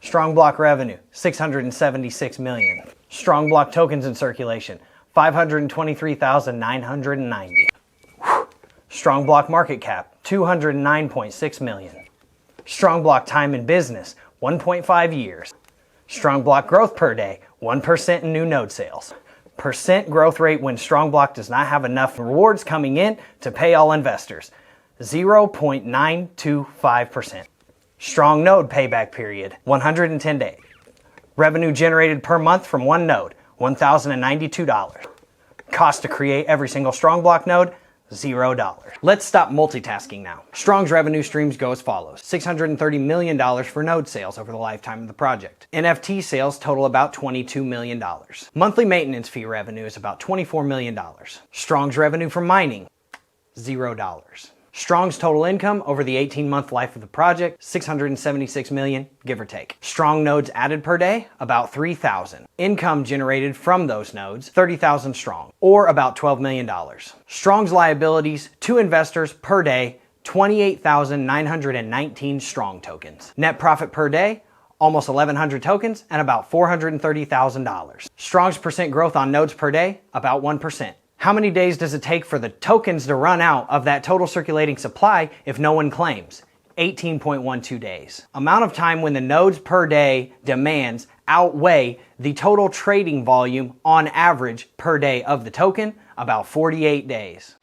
STRONGBLOCK revenue, $676 million. STRONGBLOCK tokens in circulation, 523,990. STRONGBLOCK market cap, 209.6 million. STRONGBLOCK time in business, 1.5 years. STRONGBLOCK growth per day, 1% in new node sales. Percent growth rate when STRONGBLOCK does not have enough rewards coming in to pay all investors, 0.925%. Strong node payback period, 110 days. Revenue generated per month from one node, $1,092. Cost to create every single STRONGBLOCK node, $0. Let's stop multitasking now. Strong's revenue streams go as follows. $630 million for node sales over the lifetime of the project. NFT sales total about $22 million. Monthly maintenance fee revenue is about $24 million. Strong's revenue from mining, $0. Strong's total income over the 18-month life of the project, $676 million, give or take. Strong nodes added per day, about 3,000. Income generated from those nodes, 30,000 strong, or about $12 million. Strong's liabilities to investors per day, 28,919 strong tokens. Net profit per day, almost 1,100 tokens and about $430,000. Strong's percent growth on nodes per day, about 1%. How many days does it take for the tokens to run out of that total circulating supply if no one claims? 18.12 days. Amount of time when the nodes per day demands outweigh the total trading volume on average per day of the token, about 48 days.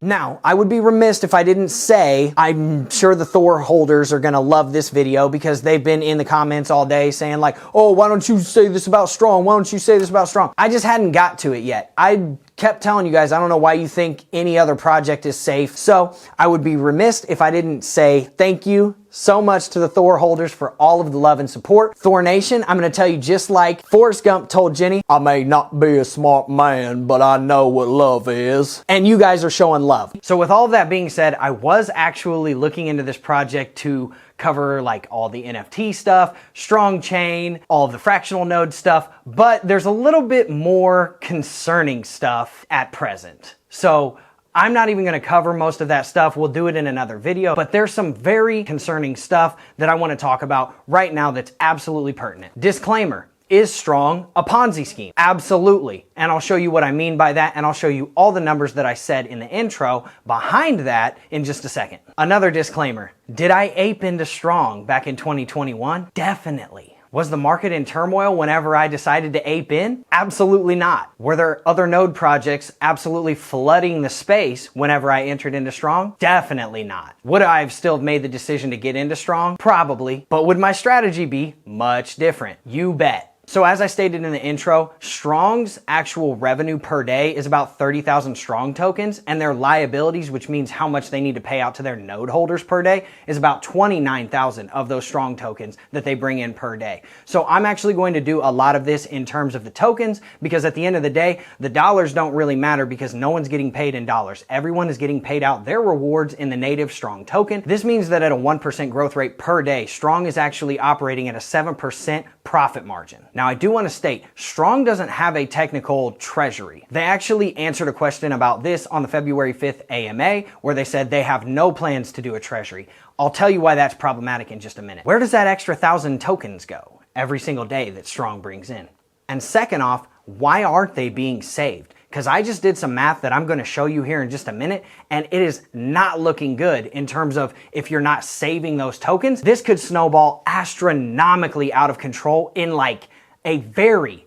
Now, I would be remiss if I didn't say, I'm sure the Thor holders are gonna love this video because they've been in the comments all day saying like, oh, why don't you say this about Strong? Why don't you say this about Strong? I just hadn't got to it yet. I kept telling you guys, I don't know why you think any other project is safe. So I would be remiss if I didn't say thank you so much to the Thor holders for all of the love and support. Thor Nation, I'm gonna tell you just like Forrest Gump told Jenny, I may not be a smart man, but I know what love is. And you guys are showing love. So with all of that being said, I was actually looking into this project to cover like all the NFT stuff, strong chain, all of the fractional node stuff, but there's a little bit more concerning stuff at present. So I'm not even gonna cover most of that stuff. We'll do it in another video, but there's some very concerning stuff that I wanna talk about right now that's absolutely pertinent. Disclaimer, is Strong a Ponzi scheme? Absolutely. And I'll show you what I mean by that, and I'll show you all the numbers that I said in the intro behind that in just a second. Another disclaimer, did I ape into Strong back in 2021? Definitely. Was the market in turmoil whenever I decided to ape in? Absolutely not. Were there other node projects absolutely flooding the space whenever I entered into Strong? Definitely not. Would I have still made the decision to get into Strong? Probably. But would my strategy be much different? You bet. So as I stated in the intro, Strong's actual revenue per day is about 30,000 Strong tokens, and their liabilities, which means how much they need to pay out to their node holders per day, is about 29,000 of those Strong tokens that they bring in per day. So I'm actually going to do a lot of this in terms of the tokens, because at the end of the day, the dollars don't really matter because no one's getting paid in dollars. Everyone is getting paid out their rewards in the native Strong token. This means that at a 1% growth rate per day, Strong is actually operating at a 7% profit margin. Now, I do want to state, Strong doesn't have a technical treasury. They actually answered a question about this on the February 5th AMA, where they said they have no plans to do a treasury. I'll tell you why that's problematic in just a minute. Where does that extra 1,000 tokens go every single day that Strong brings in? And second off, why aren't they being saved? Because I just did some math that I'm going to show you here in just a minute, and it is not looking good in terms of if you're not saving those tokens. This could snowball astronomically out of control in like a very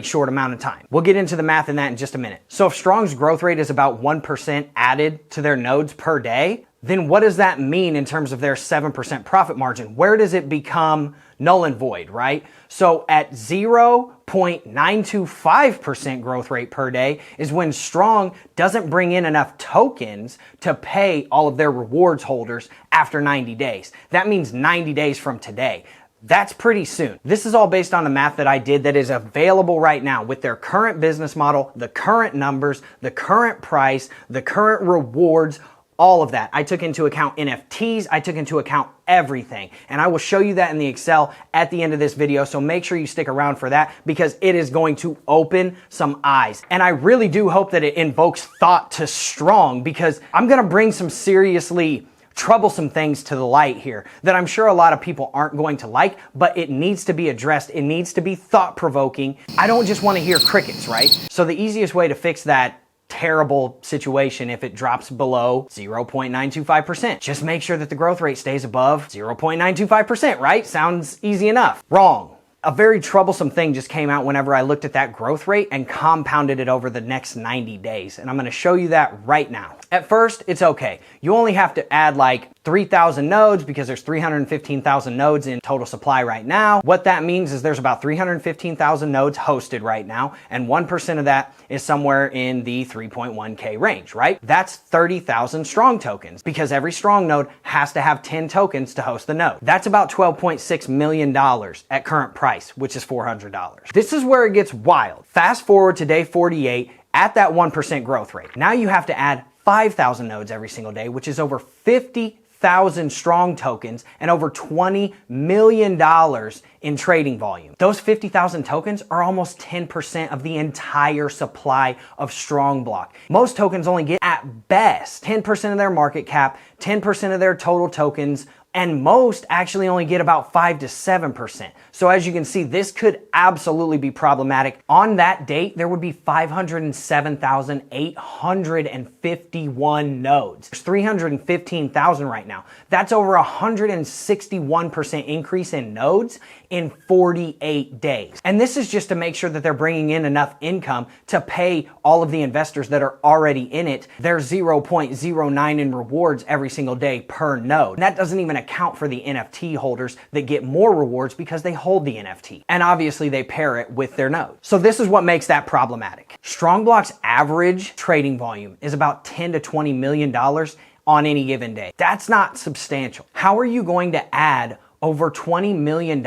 short amount of time. We'll get into the math in that in just a minute. So if Strong's growth rate is about 1% added to their nodes per day, then what does that mean in terms of their 7% profit margin? Where does it become null and void, right? So at 0.925% growth rate per day is when Strong doesn't bring in enough tokens to pay all of their rewards holders after 90 days. That means 90 days from today. That's pretty soon. This is all based on the math that I did that is available right now with their current business model, the current numbers, the current price, the current rewards, all of that. I took into account NFTs, I took into account everything. And I will show you that in the Excel at the end of this video, so make sure you stick around for that because it is going to open some eyes. And I really do hope that it invokes thought to Strong, because I'm gonna bring some seriously troublesome things to the light here that I'm sure a lot of people aren't going to like, but it needs to be addressed. It needs to be thought-provoking. I don't just want to hear crickets, right? So the easiest way to fix that terrible situation if it drops below 0.925%, just make sure that the growth rate stays above 0.925%, right? Sounds easy enough. Wrong. A very troublesome thing just came out whenever I looked at that growth rate and compounded it over the next 90 days. And I'm gonna show you that right now. At first, it's okay. You only have to add like 3,000 nodes because there's 315,000 nodes in total supply right now. What that means is there's about 315,000 nodes hosted right now, and 1% of that is somewhere in the 3.1K range, right? That's 30,000 Strong tokens because every Strong node has to have 10 tokens to host the node. That's about $12.6 million at current price, which is $400. This is where it gets wild. Fast forward to day 48 at that 1% growth rate. Now you have to add 5,000 nodes every single day, which is over 50,000 Strong tokens and over $20 million in trading volume. Those 50,000 tokens are almost 10% of the entire supply of STRONGBLOCK. Most tokens only get at best 10% of their market cap, 10% of their total tokens, and most actually only get about 5 to 7%. So as you can see, this could absolutely be problematic. On that date, there would be 507,851 nodes. There's 315,000 right now. That's over 161% increase in nodes in 48 days. And this is just to make sure that they're bringing in enough income to pay all of the investors that are already in it their 0.09 in rewards every single day per node. And that doesn't even account for the NFT holders that get more rewards because they hold the NFT. And obviously they pair it with their node. So this is what makes that problematic. STRONGBLOCK's average trading volume is about $10 to $20 million on any given day. That's not substantial. How are you going to add over $20 million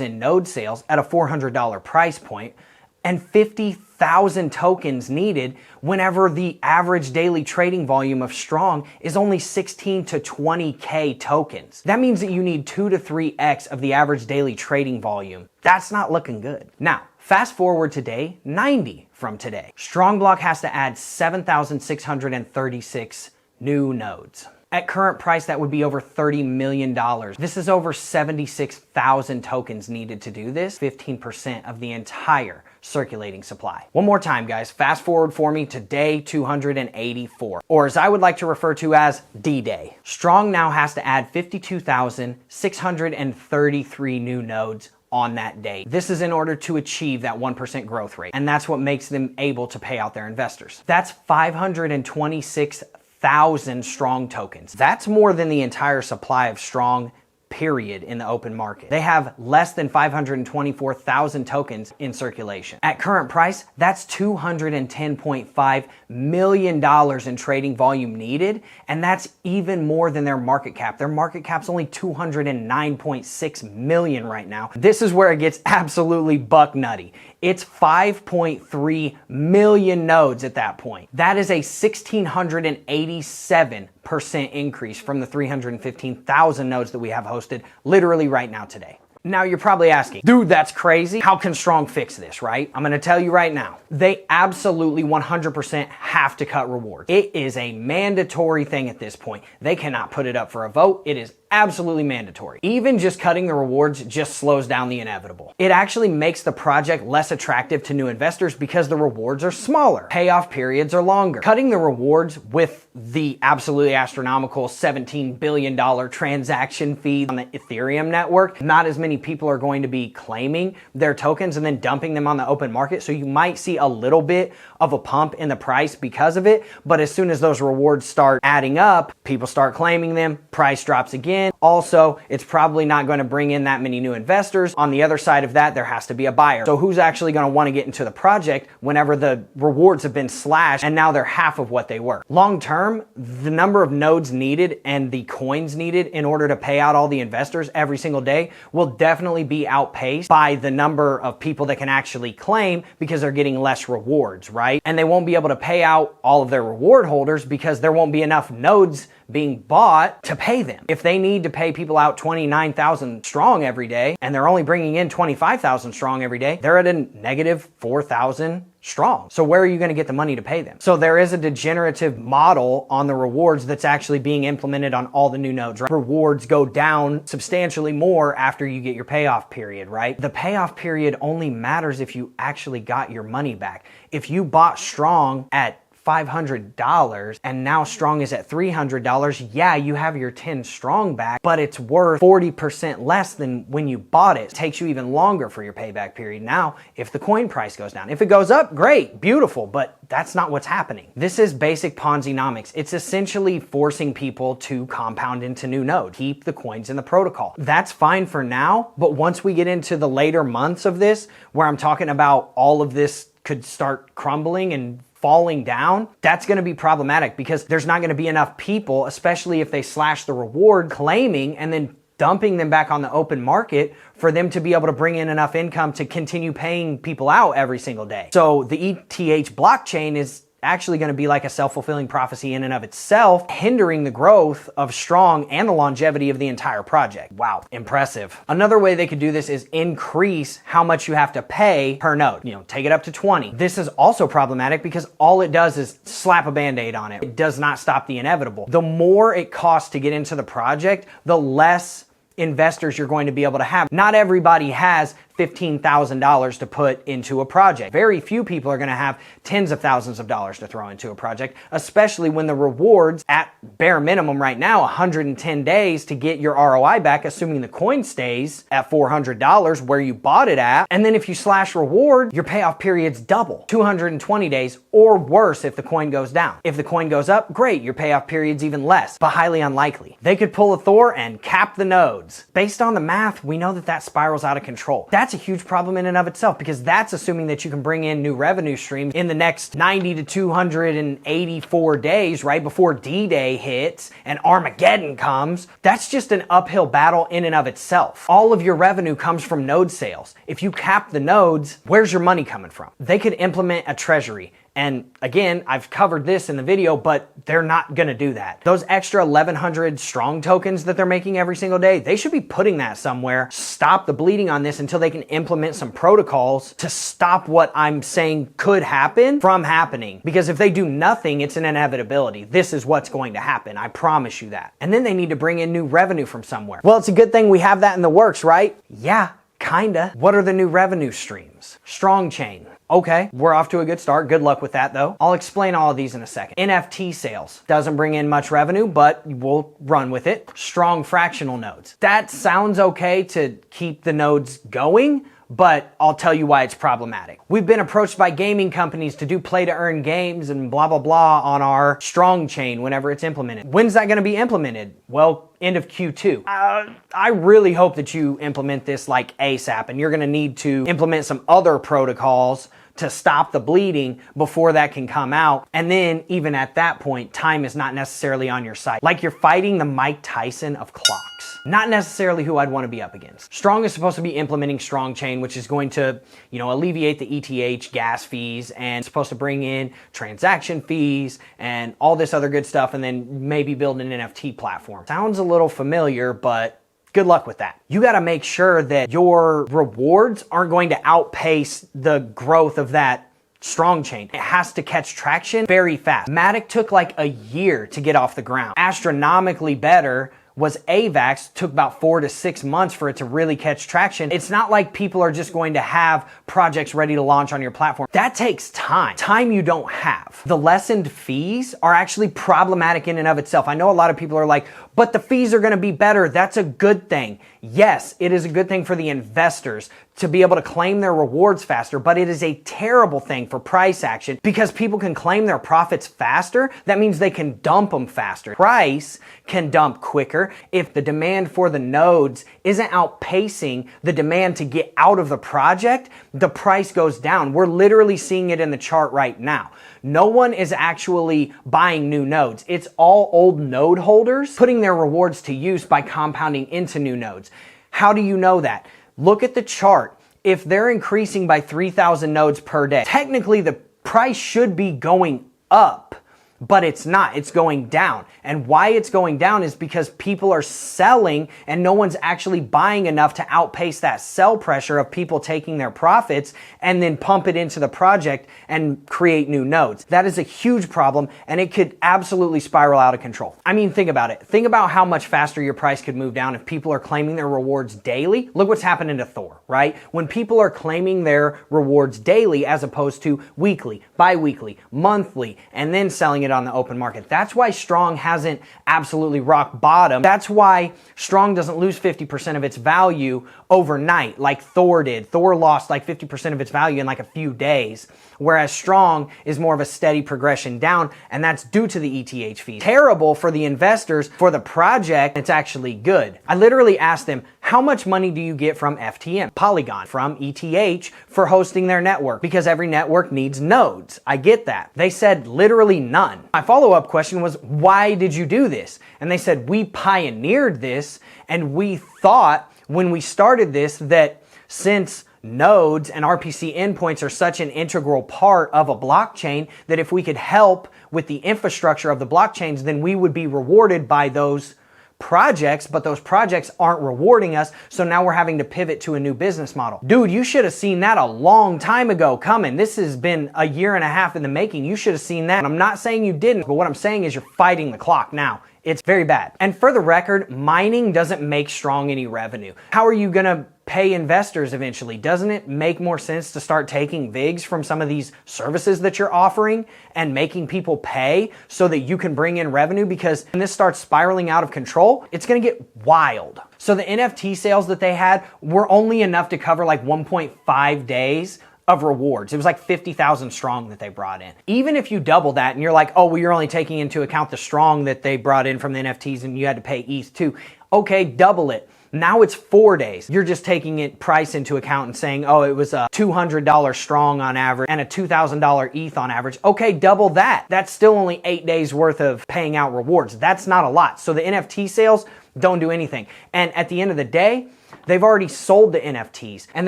in node sales at a $400 price point and 50,000 tokens needed whenever the average daily trading volume of Strong is only 16 to 20K tokens? That means that you need 2 to 3x of the average daily trading volume. That's not looking good. Now, fast forward to day 90 from today. STRONGBLOCK has to add 7,636 new nodes. At current price, that would be over $30 million. This is over 76,000 tokens needed to do this, 15% of the entire circulating supply. One more time, guys, fast forward for me to day 284, or as I would like to refer to as D-Day. Strong now has to add 52,633 new nodes on that day. This is in order to achieve that 1% growth rate, and that's what makes them able to pay out their investors. That's 526,000 Strong tokens. That's more than the entire supply of Strong, period, in the open market. They have less than 524,000 tokens in circulation. At current price, that's $210.5 million in trading volume needed, and that's even more than their market cap. Their market cap's only $209.6 million right now. This is where it gets absolutely buck nutty. It's 5.3 million nodes at that point. That is a 1,687% increase from the 315,000 nodes that we have hosted literally right now today. Now you're probably asking, dude, that's crazy. How can Strong fix this, right? I'm gonna tell you right now. They absolutely 100% have to cut rewards. It is a mandatory thing at this point. They cannot put it up for a vote. It is absolutely mandatory. Even just cutting the rewards just slows down the inevitable. It actually makes the project less attractive to new investors because the rewards are smaller. Payoff periods are longer. Cutting the rewards with the absolutely astronomical $17 billion transaction fee on the Ethereum network, not as many people are going to be claiming their tokens and then dumping them on the open market. So you might see a little bit of a pump in the price because of it. But as soon as those rewards start adding up, people start claiming them, price drops again. Also, it's probably not going to bring in that many new investors. On the other side of that, there has to be a buyer. So who's actually going to want to get into the project whenever the rewards have been slashed and now they're half of what they were? Long term, the number of nodes needed and the coins needed in order to pay out all the investors every single day will definitely be outpaced by the number of people that can actually claim, because they're getting less rewards, right? And they won't be able to pay out all of their reward holders because there won't be enough nodes being bought to pay them. If they need to pay people out 29,000 strong every day and they're only bringing in 25,000 strong every day, they're at a negative 4,000 strong. So where are you going to get the money to pay them? So there is a degenerative model on the rewards that's actually being implemented on all the new nodes, right? Rewards go down substantially more after you get your payoff period, right? The payoff period only matters if you actually got your money back. If you bought strong at $500 and now strong is at $300, yeah, you have your 10 strong back, but it's worth 40% less than when you bought it. It takes you even longer for your payback period. Now, if the coin price goes down, if it goes up, great, beautiful, but that's not what's happening. This is basic Ponzi-nomics. It's essentially forcing people to compound into new nodes, keep the coins in the protocol. That's fine for now, but once we get into the later months of this, where I'm talking about all of this could start crumbling and falling down, that's going to be problematic, because there's not going to be enough people, especially if they slash the reward, claiming and then dumping them back on the open market for them to be able to bring in enough income to continue paying people out every single day. So the ETH blockchain is actually going to be like a self-fulfilling prophecy in and of itself, hindering the growth of strong and the longevity of the entire project. Wow, impressive. Another way they could do this is increase how much you have to pay per node. Take it up to 20. This is also problematic because all it does is slap a band-aid on it. It does not stop the inevitable. The more it costs to get into the project, the less investors you're going to be able to have. Not everybody has $15,000 to put into a project. Very few people are going to have tens of thousands of dollars to throw into a project, especially when the rewards at bare minimum right now, 110 days to get your ROI back, assuming the coin stays at $400 where you bought it at. And then if you slash reward, your payoff period's double, 220 days or worse if the coin goes down. If the coin goes up, great, your payoff period's even less, but highly unlikely. They could pull a Thor and cap the nodes. Based on the math, we know that that spirals out of control. That's a huge problem in and of itself, because that's assuming that you can bring in new revenue streams in the next 90 to 284 days, right before D-Day hits and Armageddon comes. That's just an uphill battle in and of itself. All of your revenue comes from node sales. If you cap the nodes, where's your money coming from? They could implement a treasury. And again, I've covered this in the video, but they're not gonna do that. Those extra 1,100 strong tokens that they're making every single day, they should be putting that somewhere. Stop the bleeding on this until they can implement some protocols to stop what I'm saying could happen from happening. Because if they do nothing, it's an inevitability. This is what's going to happen. I promise you that. And then they need to bring in new revenue from somewhere. Well, it's a good thing we have that in the works, right? Yeah, kinda. What are the new revenue streams? Strong chain. Okay, we're off to a good start. Good luck with that though. I'll explain all of these in a second. NFT sales. Doesn't bring in much revenue, but we'll run with it. Strong fractional nodes. That sounds okay to keep the nodes going, but I'll tell you why it's problematic. We've been approached by gaming companies to do play to earn games and blah, blah, blah on our strong chain whenever it's implemented. When's that gonna be implemented? Well, end of Q2. I really hope that you implement this like ASAP, and you're gonna need to implement some other protocols to stop the bleeding before that can come out. And then even at that point, time is not necessarily on your side. Like you're fighting the Mike Tyson of clocks. Not necessarily who I'd want to be up against. Strong is supposed to be implementing Strong Chain, which is going to, alleviate the ETH gas fees, and supposed to bring in transaction fees and all this other good stuff, and then maybe build an NFT platform. Sounds a little familiar, but good luck with that. You gotta make sure that your rewards aren't going to outpace the growth of that strong chain. It has to catch traction very fast. Matic took like a year to get off the ground. Astronomically better was AVAX, took about 4 to 6 months for it to really catch traction. It's not like people are just going to have projects ready to launch on your platform. That takes time you don't have. The lessened fees are actually problematic in and of itself. I know a lot of people are like, but the fees are gonna be better. That's a good thing. Yes, it is a good thing for the investors to be able to claim their rewards faster, but it is a terrible thing for price action, because people can claim their profits faster. That means they can dump them faster. Price can dump quicker. here, if the demand for the nodes isn't outpacing the demand to get out of the project, the price goes down. We're literally seeing it in the chart right now. No one is actually buying new nodes. It's all old node holders putting their rewards to use by compounding into new nodes. How do you know that? Look at the chart. If they're increasing by 3,000 nodes per day, technically the price should be going up, but it's not. It's going down. And why it's going down is because people are selling and no one's actually buying enough to outpace that sell pressure of people taking their profits and then pump it into the project and create new nodes. That is a huge problem, and it could absolutely spiral out of control. I mean, think about it. Think about how much faster your price could move down if people are claiming their rewards daily. Look what's happening to Thor, right? When people are claiming their rewards daily as opposed to weekly, bi-weekly, monthly, and then selling it on the open market. That's why Strong hasn't absolutely rock bottom. That's why Strong doesn't lose 50% of its value overnight like Thor did. Thor lost like 50% of its value in like a few days, whereas Strong is more of a steady progression down, and that's due to the ETH fees. Terrible for the investors. For the project, it's actually good. I literally asked them, how much money do you get from FTM, Polygon, from ETH for hosting their network? Because every network needs nodes. I get that. They said literally none. My follow-up question was, why did you do this? And they said, we pioneered this, and we thought when we started this that since nodes and RPC endpoints are such an integral part of a blockchain, that if we could help with the infrastructure of the blockchains, then we would be rewarded by those projects, but those projects aren't rewarding us, so now we're having to pivot to a new business model. Dude, you should have seen that a long time ago coming. This has been a year and a half in the making. You should have seen that. And I'm not saying you didn't, but what I'm saying is you're fighting the clock now. It's very bad. And for the record, mining doesn't make Strong any revenue. How are you gonna pay investors eventually? Doesn't it make more sense to start taking VIGs from some of these services that you're offering and making people pay so that you can bring in revenue? Because when this starts spiraling out of control, it's gonna get wild. So the NFT sales that they had were only enough to cover like 1.5 days of rewards. It was like 50,000 strong that they brought in. Even if you double that and you're like, oh, well, you're only taking into account the strong that they brought in from the NFTs and you had to pay ETH too. Okay, double it. Now it's 4 days. You're just taking it price into account and saying, oh, it was a $200 strong on average and a $2,000 ETH on average. Okay, double that. That's still only 8 days worth of paying out rewards. That's not a lot. So the NFT sales don't do anything. And at the end of the day, they've already sold the NFTs, and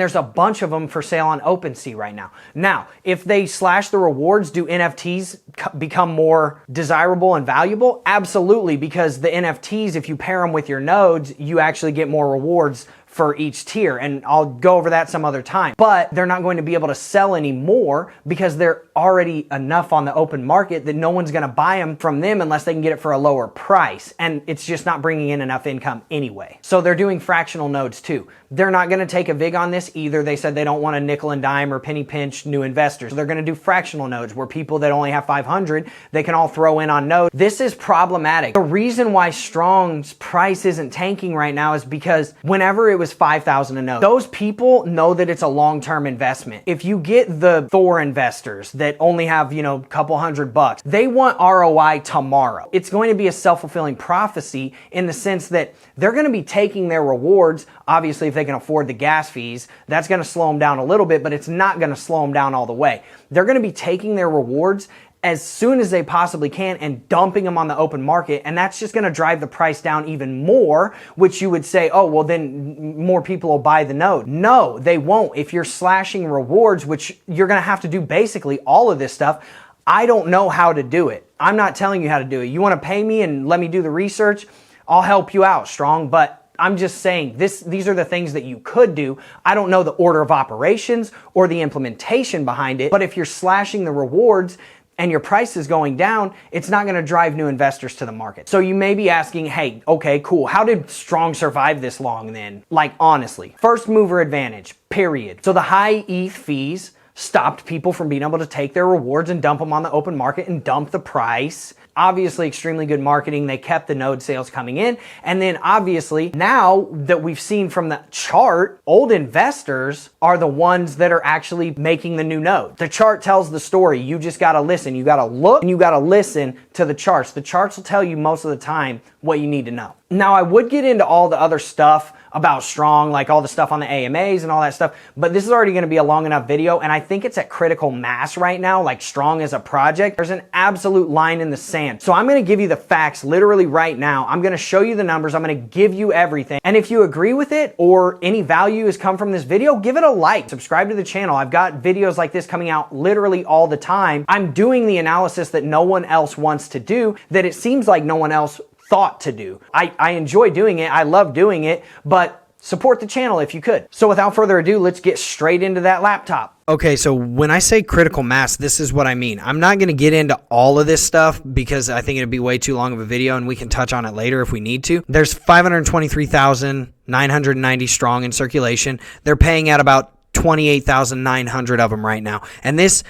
there's a bunch of them for sale on OpenSea right now. Now, if they slash the rewards, do NFTs become more desirable and valuable? Absolutely, because the NFTs, if you pair them with your nodes, you actually get more rewards for each tier, and I'll go over that some other time. But they're not going to be able to sell anymore because they're already enough on the open market that no one's gonna buy them from them unless they can get it for a lower price, and it's just not bringing in enough income anyway. So they're doing fractional nodes too. They're not gonna take a VIG on this either. They said they don't want to nickel and dime or penny pinch new investors. So they're gonna do fractional nodes where people that only have 500, they can all throw in on nodes. This is problematic. The reason why Strong's price isn't tanking right now is because whenever it was 5,000 a node, those people know that it's a long-term investment. If you get the Thor investors that only have, you know, a couple $100, they want ROI tomorrow. It's going to be a self-fulfilling prophecy in the sense that they're going to be taking their rewards. Obviously, if they can afford the gas fees, that's going to slow them down a little bit, but it's not going to slow them down all the way. They're going to be taking their rewards as soon as they possibly can and dumping them on the open market, and that's just going to drive the price down even more, which you would say, oh, well, then more people will buy the node. No, they won't. If you're slashing rewards, which you're going to have to do basically all of this stuff, I don't know how to do it. I'm not telling you how to do it. You want to pay me and let me do the research? I'll help you out, Strong, but I'm just saying these are the things that you could do. I don't know the order of operations or the implementation behind it, but if you're slashing the rewards and your price is going down, it's not gonna drive new investors to the market. So you may be asking, hey, okay, cool. How did Strong survive this long then? Like, honestly, first mover advantage, period. So the high ETH fees stopped people from being able to take their rewards and dump them on the open market and dump the price. Obviously, extremely good marketing. They kept the node sales coming in. And then obviously, now that we've seen from the chart, old investors are the ones that are actually making the new node. The chart tells the story. You just gotta listen. You gotta look and you gotta listen to the charts. The charts will tell you most of the time what you need to know. Now, I would get into all the other stuff about Strong, like all the stuff on the AMAs and all that stuff, but this is already going to be a long enough video, and I think it's at critical mass right now, like Strong as a project. There's an absolute line in the sand. So I'm going to give you the facts literally right now. I'm going to show you the numbers. I'm going to give you everything. And if you agree with it or any value has come from this video, give it a like. Subscribe to the channel. I've got videos like this coming out literally all the time. I'm doing the analysis that no one else wants to do, that it seems like no one else thought to do. I enjoy doing it. I love doing it, but support the channel if you could. So without further ado, let's get straight into that laptop. Okay, so when I say critical mass, this is what I mean. I'm not going to get into all of this stuff because I think it'd be way too long of a video, and we can touch on it later if we need to. There's 523,990 strong in circulation. They're paying out about 28,900 of them right now. And this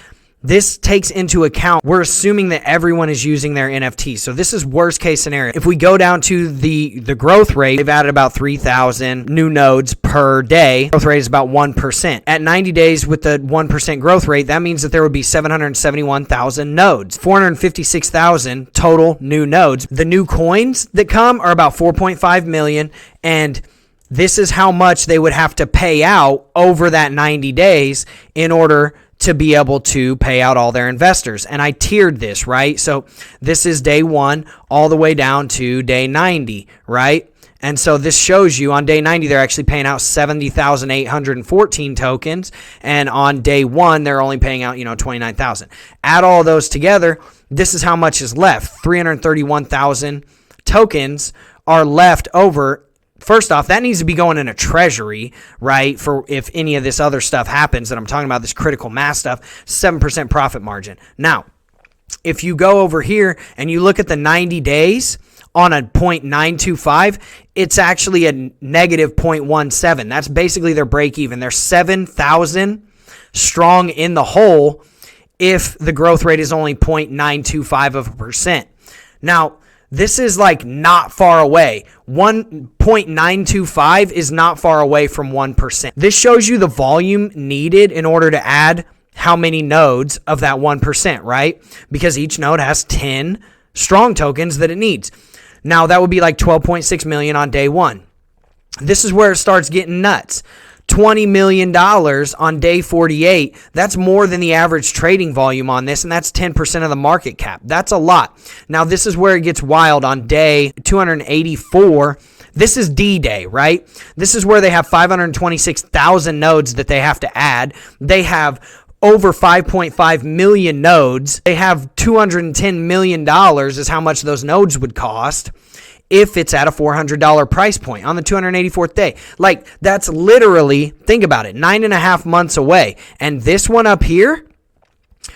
takes into account, we're assuming that everyone is using their NFTs. So this is worst case scenario. If we go down to the growth rate, they've added about 3,000 new nodes per day. Growth rate is about 1%. At 90 days with the 1% growth rate, that means that there would be 771,000 nodes, 456,000 total new nodes. The new coins that come are about 4.5 million, and this is how much they would have to pay out over that 90 days in order to be able to pay out all their investors. And I tiered this, right? So this is day 1 all the way down to day 90, right? And so this shows you on day 90, they're actually paying out 70,814 tokens. And on day 1, they're only paying out, 29,000. Add all those together, this is how much is left. 331,000 tokens are left over. First off, that needs to be going in a treasury, right? For if any of this other stuff happens that I'm talking about, this critical mass stuff, 7% profit margin. Now, if you go over here and you look at the 90 days on a 0.925, it's actually a negative 0.17. That's basically their break even. They're 7,000 strong in the hole if the growth rate is only 0.925%. Now, this is like not far away. 1.925 is not far away from 1%. This shows you the volume needed in order to add how many nodes of that 1%, right? Because each node has 10 strong tokens that it needs. Now, that would be like 12.6 million on day 1. This is where it starts getting nuts. $20 million on day 48. That's more than the average trading volume on this, and that's 10% of the market cap. That's a lot. Now, this is where it gets wild on day 284. This is D-Day, right? This is where they have 526,000 nodes that they have to add. They have over 5.5 million nodes. They have $210 million is how much those nodes would cost if it's at a $400 price point on the 284th day. Like, that's literally, think about it, 9.5 months away. And this one up here,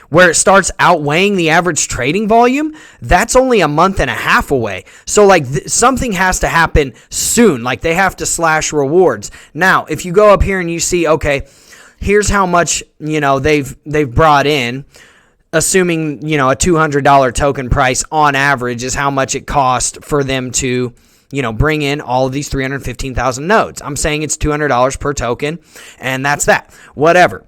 where it starts outweighing the average trading volume, that's only a month and a half away. So like something has to happen soon. Like they have to slash rewards. Now, if you go up here and you see, okay, here's how much, they've brought in. Assuming, a $200 token price on average is how much it cost for them to, bring in all of these 315,000 nodes. I'm saying it's $200 per token, and that's that. Whatever.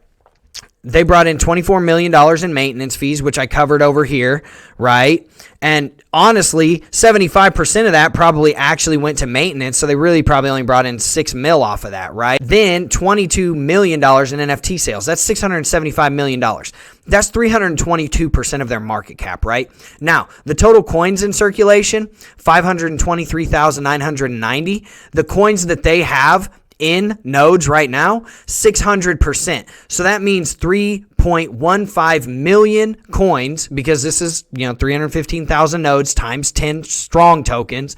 They brought in $24 million in maintenance fees, which I covered over here, right? And honestly, 75% of that probably actually went to maintenance, so they really probably only brought in $6 million off of that, right? Then $22 million in NFT sales. That's $675 million. That's 322% of their market cap, right? Now, the total coins in circulation, 523,990. The coins that they have in nodes right now, 600%. So that means 3.15 million coins, because this is, 315,000 nodes times 10 strong tokens.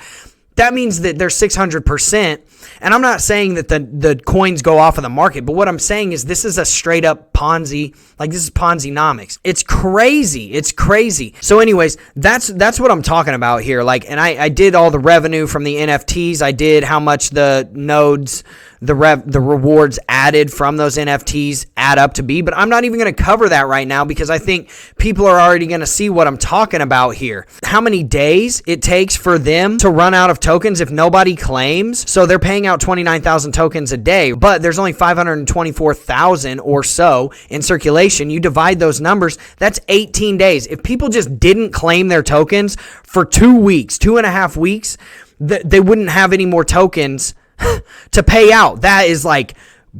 That means that they're 600%. And I'm not saying that the coins go off of the market, but what I'm saying is this is a straight up Ponzi, like this is Ponzi-nomics. It's crazy. It's crazy. So anyways, that's what I'm talking about here. Like, and I did all the revenue from the NFTs. I did how much the nodes the rewards added from those NFTs add up to be, but I'm not even going to cover that right now because I think people are already going to see what I'm talking about here. How many days it takes for them to run out of tokens if nobody claims. So they're paying out 29,000 tokens a day, but there's only 524,000 or so in circulation. You divide those numbers, that's 18 days. If people just didn't claim their tokens for 2 weeks, 2.5 weeks, they wouldn't have any more tokens to pay out. That is like,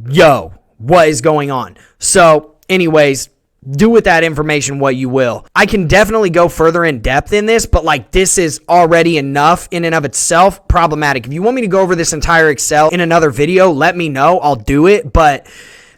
yo, what is going on? So anyways, do with that information what you will. I can definitely go further in depth in this, but like this is already enough in and of itself problematic. If you want me to go over this entire Excel in another video, let me know. I'll do it, but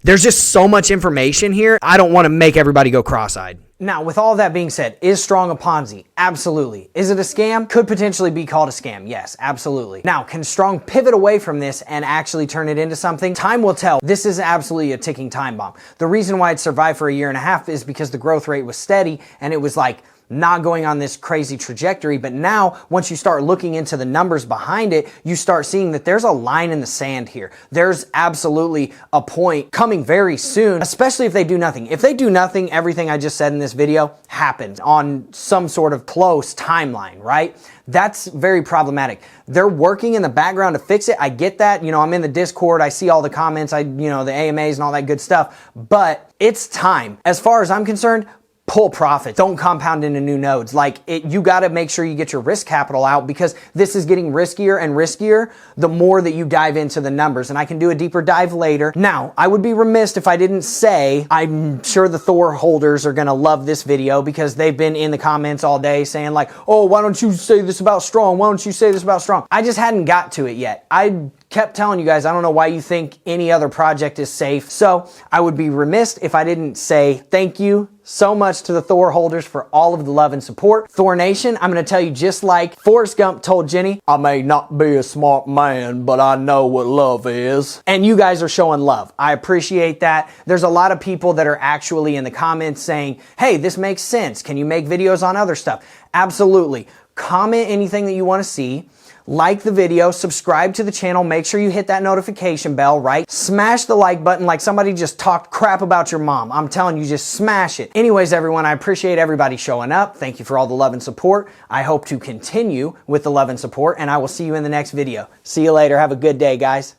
there's just so much information here. I don't want to make everybody go cross-eyed. Now, with all of that being said, is Strong a Ponzi? Absolutely. Is it a scam? Could potentially be called a scam. Yes, absolutely. Now, can Strong pivot away from this and actually turn it into something? Time will tell. This is absolutely a ticking time bomb. The reason why it survived for 1.5 years is because the growth rate was steady and it was like not going on this crazy trajectory. But now, once you start looking into the numbers behind it, you start seeing that there's a line in the sand here. There's absolutely a point coming very soon, especially if they do nothing. If they do nothing, everything I just said in this video happens on some sort of close timeline, right? That's very problematic. They're working in the background to fix it. I get that. You know, I'm in the Discord. I see all the comments, the AMAs and all that good stuff, but it's time. As far as I'm concerned, pull profit. Don't compound into new nodes. You got to make sure you get your risk capital out because this is getting riskier and riskier the more that you dive into the numbers. And I can do a deeper dive later. Now, I would be remiss if I didn't say, I'm sure the Thor holders are going to love this video because they've been in the comments all day saying like, oh, why don't you say this about Strong? Why don't you say this about Strong? I just hadn't got to it yet. I kept telling you guys, I don't know why you think any other project is safe. So I would be remiss if I didn't say thank you so much to the Thor holders for all of the love and support. Thor Nation, I'm going to tell you just like Forrest Gump told Jenny, I may not be a smart man, but I know what love is. And you guys are showing love. I appreciate that. There's a lot of people that are actually in the comments saying, hey, this makes sense. Can you make videos on other stuff? Absolutely. Comment anything that you want to see. Like the video, subscribe to the channel, make sure you hit that notification bell, right? Smash the like button like somebody just talked crap about your mom. I'm telling you, just smash it. Anyways, everyone, I appreciate everybody showing up. Thank you for all the love and support. I hope to continue with the love and support, and I will see you in the next video. See you later. Have a good day, guys.